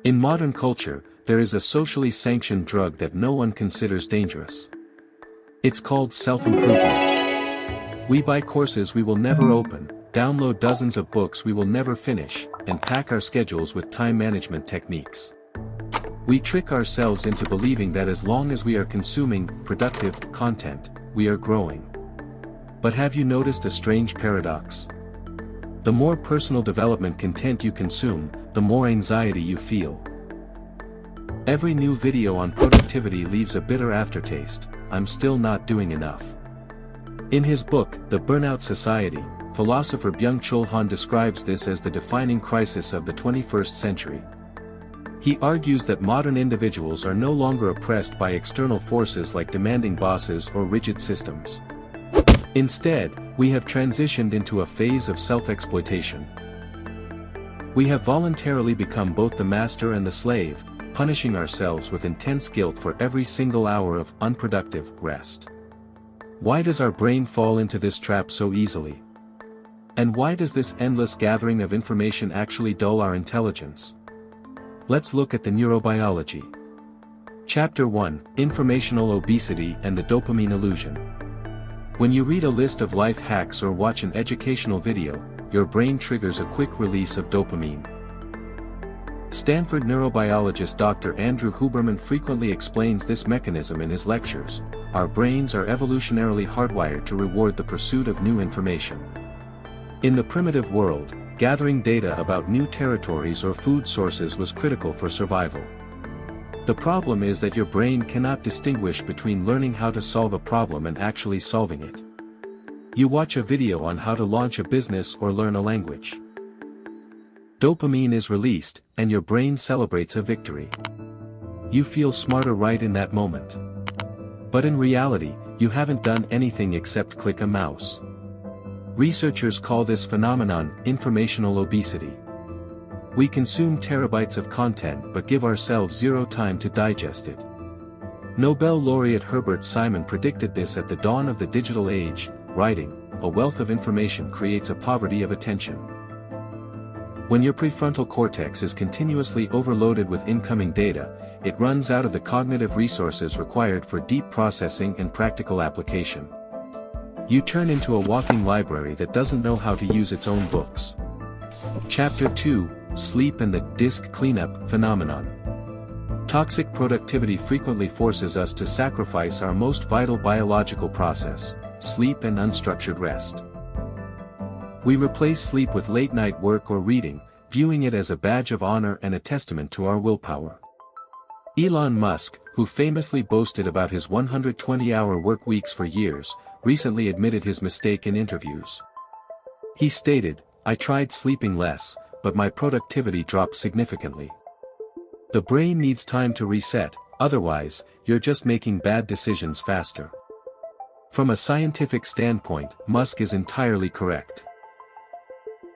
In modern culture, there is a socially sanctioned drug that no one considers dangerous. It's called self-improvement. We buy courses we will never open, download dozens of books we will never finish, and pack our schedules with time management techniques. We trick ourselves into believing that as long as we are consuming productive content, we are growing. But have you noticed a strange paradox? The more personal development content you consume, the more anxiety you feel. Every new video on productivity leaves a bitter aftertaste. I'm still not doing enough. In his book, The Burnout Society, philosopher Byung-Chul Han describes this as the defining crisis of the 21st century. He argues that modern individuals are no longer oppressed by external forces like demanding bosses or rigid systems. Instead, we have transitioned into a phase of self-exploitation. We have voluntarily become both the master and the slave, punishing ourselves with intense guilt for every single hour of unproductive rest. Why does our brain fall into this trap so easily? And why does this endless gathering of information actually dull our intelligence? Let's look at the neurobiology. Chapter 1: Informational Obesity and the Dopamine Illusion. When you read a list of life hacks or watch an educational video, your brain triggers a quick release of dopamine. Stanford neurobiologist Dr. Andrew Huberman frequently explains this mechanism in his lectures. Our brains are evolutionarily hardwired to reward the pursuit of new information. In the primitive world, gathering data about new territories or food sources was critical for survival. The problem is that your brain cannot distinguish between learning how to solve a problem and actually solving it. You watch a video on how to launch a business or learn a language. Dopamine is released, and your brain celebrates a victory. You feel smarter right in that moment. But in reality, you haven't done anything except click a mouse. Researchers call this phenomenon informational obesity. We consume terabytes of content but give ourselves zero time to digest it. Nobel laureate Herbert Simon predicted this at the dawn of the digital age, writing, "A wealth of information creates a poverty of attention." When your prefrontal cortex is continuously overloaded with incoming data, it runs out of the cognitive resources required for deep processing and practical application. You turn into a walking library that doesn't know how to use its own books. Chapter 2: Sleep and the Disk Cleanup Phenomenon. Toxic productivity frequently forces us to sacrifice our most vital biological process, sleep and unstructured rest. We replace sleep with late-night work or reading, viewing it as a badge of honor and a testament to our willpower. Elon Musk, who famously boasted about his 120-hour work weeks for years, recently admitted his mistake in interviews. He stated, "I tried sleeping less, but my productivity dropped significantly." The brain needs time to reset, otherwise, you're just making bad decisions faster. From a scientific standpoint, Musk is entirely correct.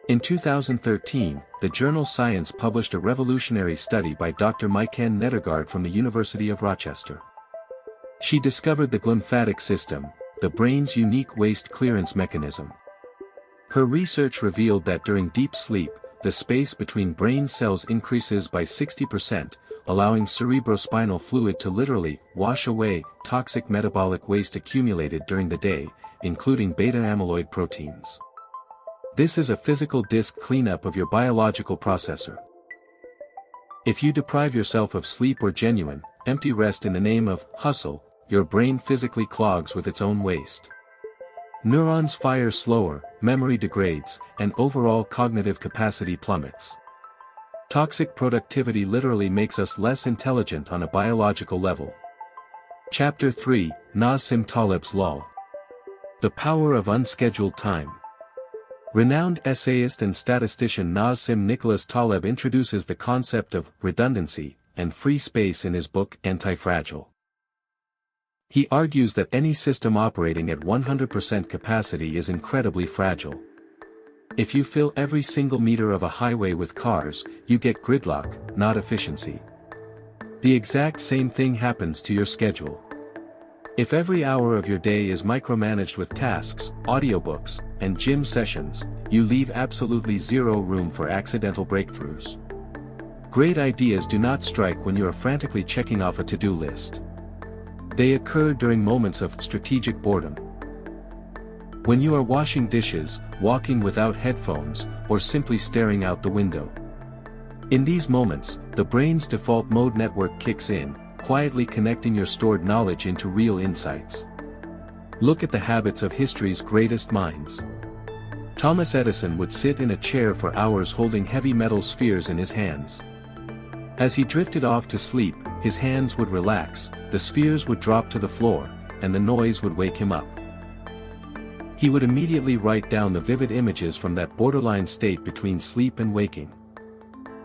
In 2013, the journal Science published a revolutionary study by Dr. Nedergaard from the University of Rochester. She discovered the glymphatic system, the brain's unique waste clearance mechanism. Her research revealed that during deep sleep, the space between brain cells increases by 60%, allowing cerebrospinal fluid to literally wash away toxic metabolic waste accumulated during the day, including beta-amyloid proteins. This is a physical disk cleanup of your biological processor. If you deprive yourself of sleep or genuine, empty rest in the name of hustle, your brain physically clogs with its own waste. Neurons fire slower, memory degrades, and overall cognitive capacity plummets. Toxic productivity literally makes us less intelligent on a biological level. Chapter 3: Nassim Taleb's Law. The Power of Unscheduled Time. Renowned essayist and statistician Nassim Nicholas Taleb introduces the concept of redundancy and free space in his book Antifragile. He argues that any system operating at 100% capacity is incredibly fragile. If you fill every single meter of a highway with cars, you get gridlock, not efficiency. The exact same thing happens to your schedule. If every hour of your day is micromanaged with tasks, audiobooks, and gym sessions, you leave absolutely zero room for accidental breakthroughs. Great ideas do not strike when you are frantically checking off a to-do list. They occur during moments of strategic boredom. When you are washing dishes, walking without headphones, or simply staring out the window. In these moments, the brain's default mode network kicks in, quietly connecting your stored knowledge into real insights. Look at the habits of history's greatest minds. Thomas Edison would sit in a chair for hours holding heavy metal spheres in his hands. As he drifted off to sleep, his hands would relax, the spheres would drop to the floor, and the noise would wake him up. He would immediately write down the vivid images from that borderline state between sleep and waking.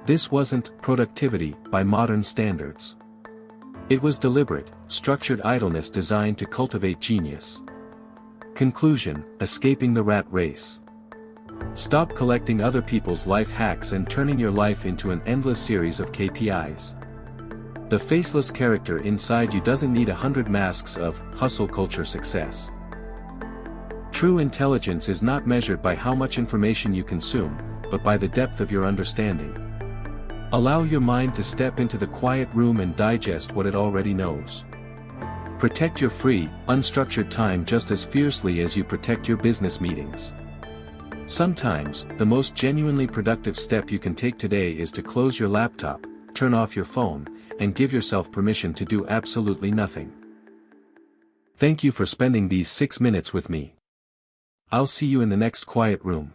This wasn't productivity by modern standards. It was deliberate, structured idleness designed to cultivate genius. Conclusion: escaping the rat race. Stop collecting other people's life hacks and turning your life into an endless series of KPIs. The faceless character inside you doesn't need 100 masks of hustle culture success. True intelligence is not measured by how much information you consume, but by the depth of your understanding. Allow your mind to step into the quiet room and digest what it already knows. Protect your free, unstructured time just as fiercely as you protect your business meetings. Sometimes, the most genuinely productive step you can take today is to close your laptop, turn off your phone, and give yourself permission to do absolutely nothing. Thank you for spending these 6 minutes with me. I'll see you in the next quiet room.